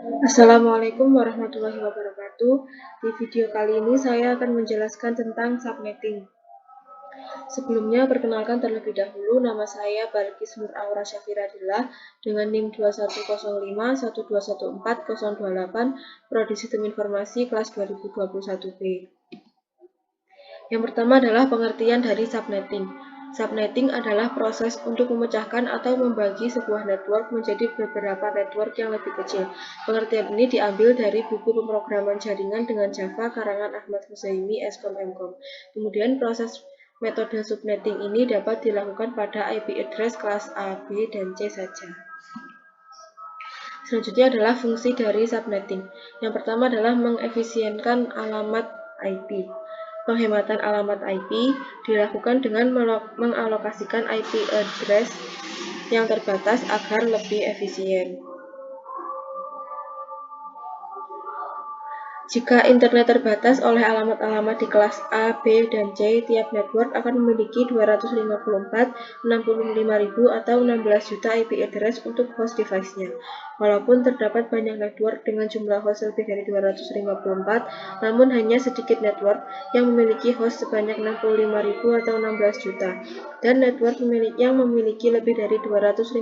Assalamualaikum warahmatullahi wabarakatuh. Di video kali ini saya akan menjelaskan tentang subnetting. Sebelumnya, perkenalkan terlebih dahulu, nama saya Balkis Nur Aura Syafiradillah dengan NIM 210512140028, Prodi Sistem Informasi kelas 2021B. Yang pertama adalah pengertian dari subnetting. Subnetting adalah proses untuk memecahkan atau membagi sebuah network menjadi beberapa network yang lebih kecil. Pengertian ini diambil dari buku pemrograman jaringan dengan Java karangan Ahmad Huzaimi, Eskom Mkom. Kemudian proses metode subnetting ini dapat dilakukan pada IP address kelas A, B, dan C saja. Selanjutnya adalah fungsi dari subnetting. Yang pertama adalah mengefisienkan alamat IP. Penghematan alamat IP dilakukan dengan mengalokasikan IP address yang terbatas agar lebih efisien. Jika internet terbatas oleh alamat-alamat di kelas A, B, dan C, tiap network akan memiliki 254, 65.000, atau 16 juta IP address untuk host device-nya. Walaupun terdapat banyak network dengan jumlah host lebih dari 254, namun hanya sedikit network yang memiliki host sebanyak 65.000 atau 16 juta. Dan network yang memiliki lebih dari 254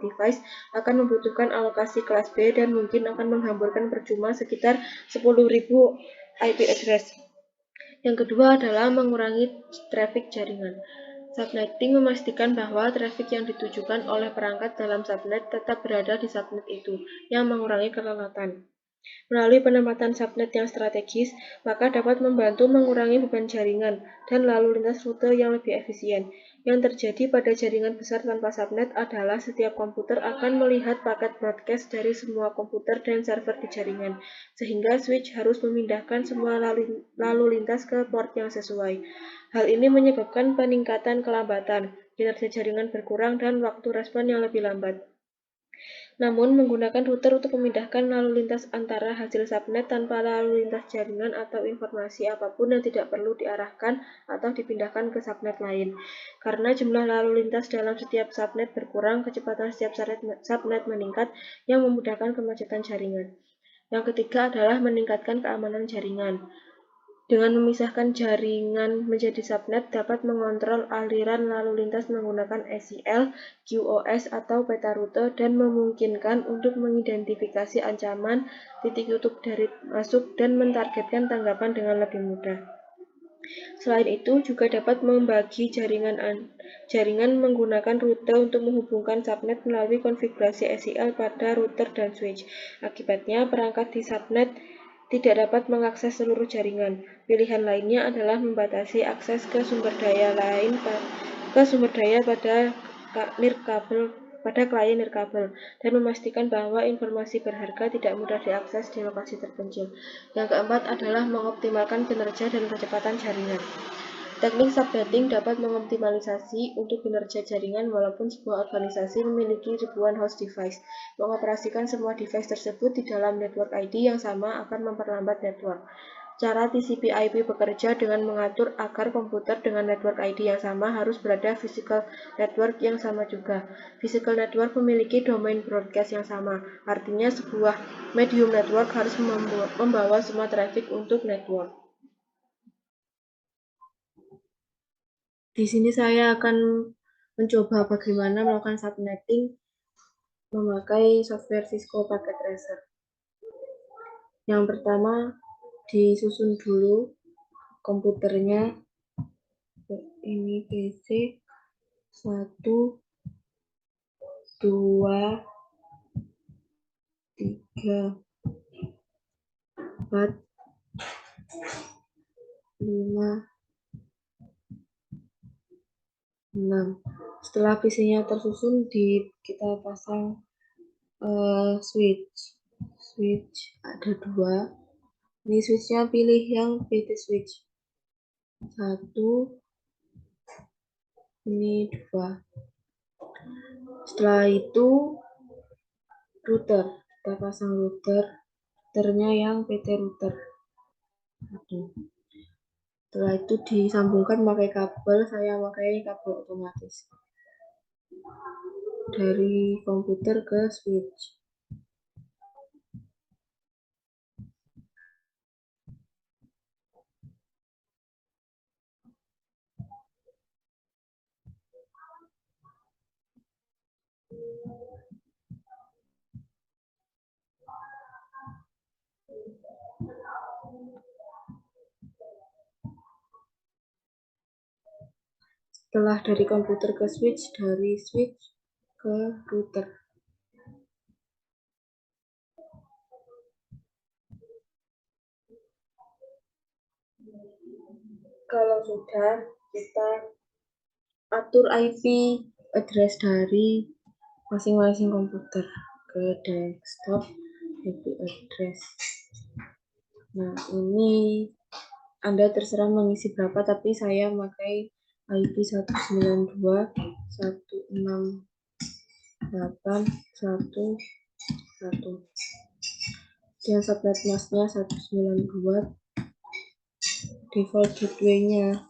device akan membutuhkan alokasi kelas B dan mungkin akan menghamburkan percuma sekitar 10.000 IP address. Yang kedua adalah mengurangi traffic jaringan. Subnetting memastikan bahwa traffic yang ditujukan oleh perangkat dalam subnet tetap berada di subnet itu, yang mengurangi kelelatan. Melalui penempatan subnet yang strategis, maka dapat membantu mengurangi beban jaringan dan lalu lintas rute yang lebih efisien. Yang terjadi pada jaringan besar tanpa subnet adalah setiap komputer akan melihat paket broadcast dari semua komputer dan server di jaringan, sehingga switch harus memindahkan semua lalu lintas ke port yang sesuai. Hal ini menyebabkan peningkatan kelambatan, kinerja jaringan berkurang, dan waktu respon yang lebih lambat. Namun, menggunakan router untuk memindahkan lalu lintas antara hasil subnet tanpa lalu lintas jaringan atau informasi apapun yang tidak perlu diarahkan atau dipindahkan ke subnet lain. Karena jumlah lalu lintas dalam setiap subnet berkurang, kecepatan setiap subnet meningkat yang memudahkan kemacetan jaringan. Yang ketiga adalah meningkatkan keamanan jaringan. Dengan memisahkan jaringan menjadi subnet dapat mengontrol aliran lalu lintas menggunakan SIL, QoS, atau peta rute dan memungkinkan untuk mengidentifikasi ancaman, titik tutup dari masuk, dan mentargetkan tanggapan dengan lebih mudah. Selain itu, juga dapat membagi jaringan menggunakan rute untuk menghubungkan subnet melalui konfigurasi SIL pada router dan switch. Akibatnya, perangkat di subnet tidak dapat mengakses seluruh jaringan. Pilihan lainnya adalah membatasi akses ke sumber daya pada klien nirkabel dan memastikan bahwa informasi berharga tidak mudah diakses di lokasi terpencil. Yang keempat adalah mengoptimalkan kinerja dan kecepatan jaringan. Teknik subnetting dapat mengoptimalisasi untuk kinerja jaringan walaupun sebuah organisasi memiliki ribuan host device. Mengoperasikan semua device tersebut di dalam network ID yang sama akan memperlambat network. Cara TCP/IP bekerja dengan mengatur agar komputer dengan network ID yang sama harus berada physical network yang sama juga. Physical network memiliki domain broadcast yang sama, artinya sebuah medium network harus membawa semua traffic untuk network. Di sini saya akan mencoba bagaimana melakukan subnetting memakai software Cisco Packet Tracer. Yang pertama, disusun dulu komputernya. Ini PC 1, 2, 3, 4, 5, 6. Setelah PC-nya tersusun, kita pasang switch ada 2. Ini switch-nya pilih yang PT switch 1, ini 2. Setelah itu router, kita pasang routernya yang PT router 1. Setelah itu disambungkan pakai kabel, saya pakai kabel otomatis dari komputer ke switch. Setelah dari komputer ke switch, dari switch ke router. Kalau sudah, kita atur IP address dari masing-masing komputer ke desktop IP address. Nah, ini Anda terserah mengisi berapa, tapi saya pakai IP 192.168.1.1. Dan subnet masknya 192, default gateway-nya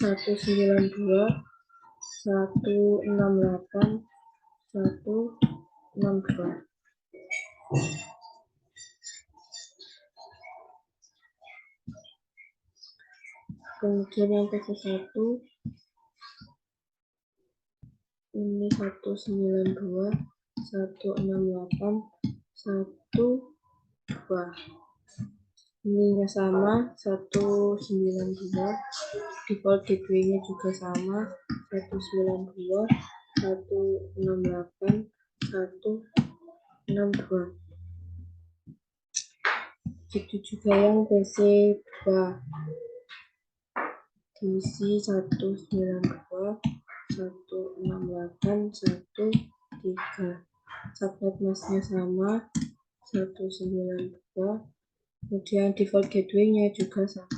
192.168.1.62. Kemudian yang PC1 ini 192.168.1.2. Ininya sama 192, default gateway-nya juga sama 192.168.1.62. Itu juga yang PC2 diisi 192.168.1.3. Subnet masknya sama 192, kemudian default gateway-nya juga sama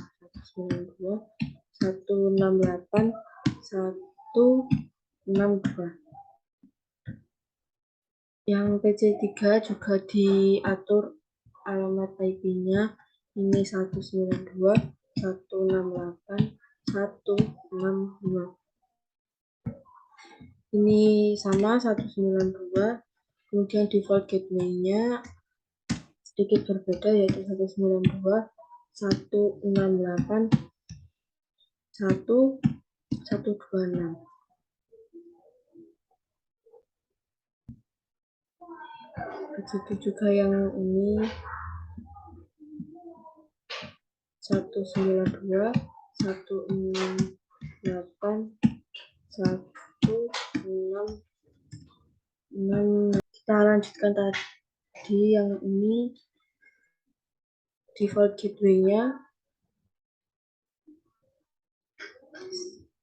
192.168.1.62. Yang PC3 juga diatur alamat IP-nya, ini 192.168.1.62. Ini sama 192, kemudian default gateway-nya sedikit berbeda, yaitu 192.168.1.126. Begitu juga yang ini 192.168.1.6. Kita lanjutkan tadi yang ini, default gateway-nya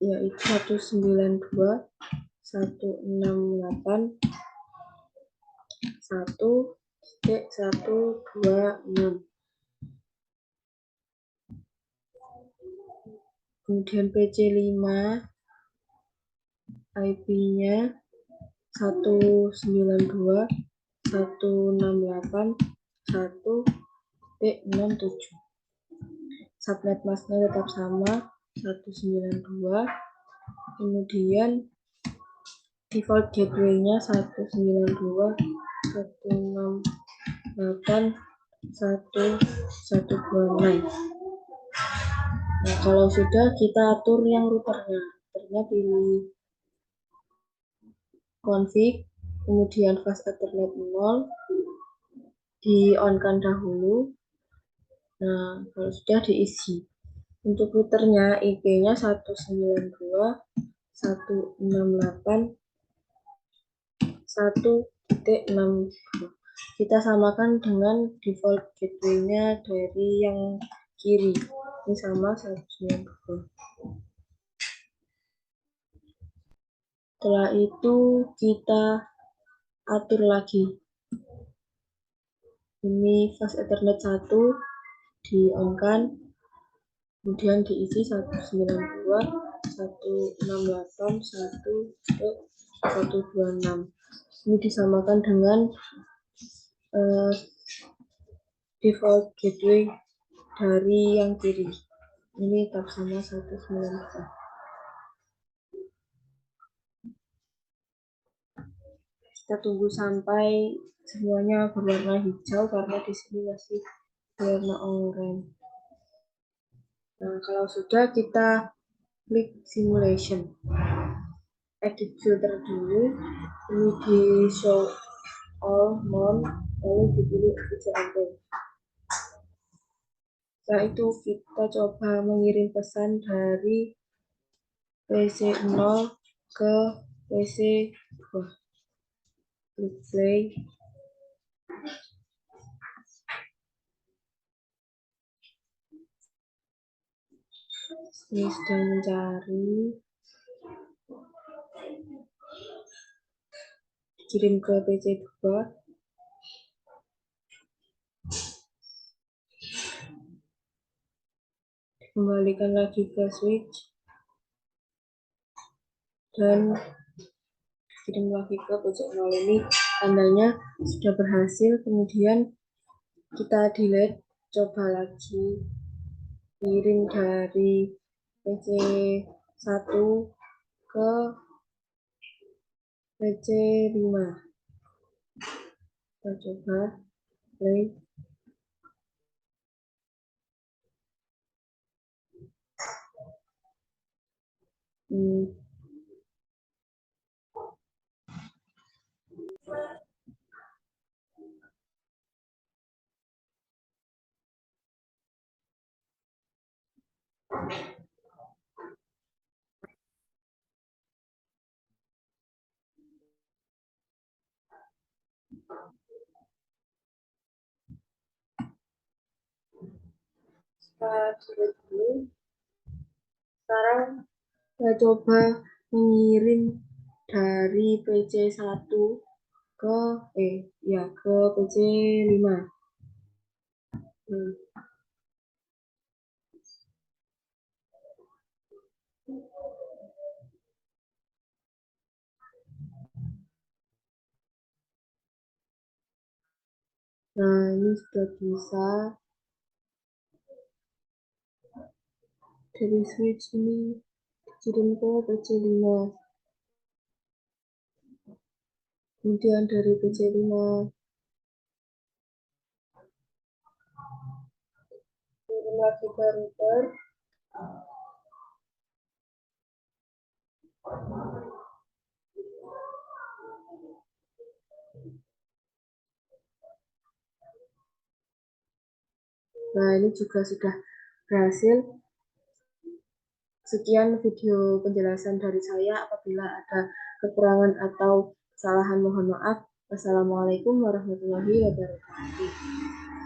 yaitu 192.168.1.126. Kemudian PC5 IP-nya 192.168.1.67. Subnet masknya tetap sama 192, kemudian default gateway-nya 192.168.1.126. Nah, kalau sudah, kita atur yang routernya. Routernya pilih config, kemudian fast ethernet 0, di-on-kan dahulu. Nah, kalau sudah diisi. Untuk routernya IP-nya 192.168.1.62. Kita samakan dengan default gateway-nya dari yang kiri. Ini sama 192. Setelah itu kita atur lagi. Ini fast ethernet 1 di-on-kan, kemudian diisi 192.168.1.126. Ini disamakan dengan default gateway dari yang kiri. Ini tetap sama 192. Kita tunggu sampai semuanya berwarna hijau, karena di sini masih berwarna oranye. Nah, kalau sudah, kita klik simulation, edit filter dulu, ini di show all none, lalu dipilih VCMP. Setelah itu kita coba mengirim pesan dari PC0 ke PC2. Klik play. Ini sedang mencari. Kirim ke PC2. Kembalikan lagi ke switch. Dan kirim lagi ke pojok 0 ini tandanya sudah berhasil. Kemudian kita delete, coba lagi kirim dari PC1 ke PC5. Kita coba play. Kita dulu. Sekarang kita coba mengirim dari PC1 ke PC5. Nah, ini sudah bisa. Dari switch ini kirim ke PC5. Kemudian dari PC5 kirim lagi ke router. Nah, ini juga sudah berhasil. Sekian video penjelasan dari saya. Apabila ada kekurangan atau kesalahan, mohon maaf. Wassalamualaikum warahmatullahi wabarakatuh.